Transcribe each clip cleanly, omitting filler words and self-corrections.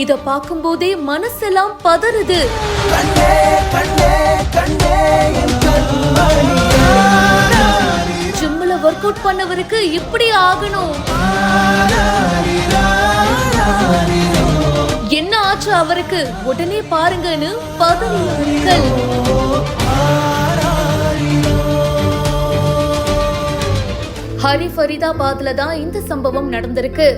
இத பார்க்கும் போதே மனசெல்லாம் பதறுது. ஜிம்ல ஒர்க் அவுட் பண்ணவருக்கு இப்படி ஆகணும். என்ன ஆச்சு அவருக்கு, உடனே பாருங்கன்னு பதறியவர்கள். ஹரி ஃபரிதாபாத்ல தான் இந்த சம்பவம் நடந்திருக்கு.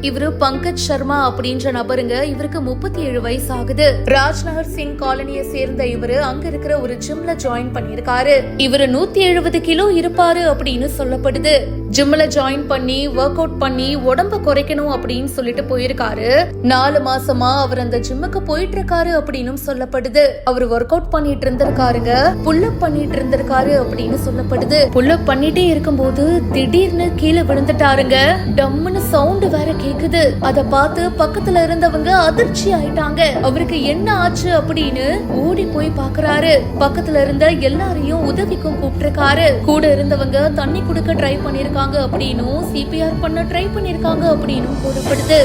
இவரு பங்கஜ் சர்மா அப்படின்ற நபருங்க. இவருக்கு 37 வயசு ஆகுது. ராஜ்நகர் சிங் காலனியை சேர்ந்த இவரு அங்க இருக்கிற ஒரு ஜிம்ல ஜாயின் பண்ணிருக்காரு. இவரு 170 கிலோ இருப்பாரு அப்படின்னு சொல்லப்படுது. ஜிம்ல ஜாயின் பண்ணி ஒர்க் அவுட் பண்ணி உடம்ப குறைக்கணும் அப்படின்னு சொல்லிட்டு போயிருக்காரு. 4 மாசமா அவர் அந்த ஜிம்முக்கு போயிட்டு இருக்காரு அப்படின்னு சொல்லப்படுது. அவர் ஒர்க் அவுட் பண்ணிட்டு இருந்திருக்காருங்க, புல்லப் பண்ணிட்டு இருந்திருக்காரு அப்படின்னு சொல்லப்படுது. புல்லப் பண்ணிட்டே இருக்கும் போது திடீர்னு கீழே விழுந்துட்டாருங்க. டம்முன்னு சவுண்ட் வேற கேக்குது. அத பார்த்து பக்கத்துல இருந்தவங்க அதிர்ச்சி ஆயிட்டாங்க. அவருக்கு என்ன ஆச்சு அப்படின்னு ஓடி போய் பாக்குறாரு. பக்கத்துல இருந்த எல்லாரையும் உதவிக்கும் கூப்பிட்டிருக்காரு. கூட இருந்தவங்க தண்ணி குடுக்க ட்ரை பண்ணிருக்காங்க அப்படின்னும் சிபிஆர் பண்ண ட்ரை பண்ணிருக்காங்க அப்படின்னும் கூறப்படுது.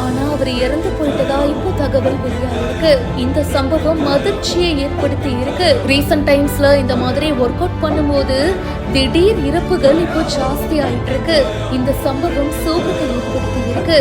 ஆனா அவர் இறந்து போயிட்டதா இப்போ தகவல் வெளியாயிருக்கு. இந்த சம்பவம் அதிர்ச்சியை ஏற்படுத்தி இருக்கு. ரீசன்ட் டைம்ஸ்ல இந்த மாதிரி ஒர்க் அவுட் பண்ணும்போது திடீர் இறப்புகள் இப்போ ஜாஸ்தி ஆயிட்டு இருக்கு. இந்த சம்பவம் சோகத்தை ஏற்படுத்தி இருக்கு.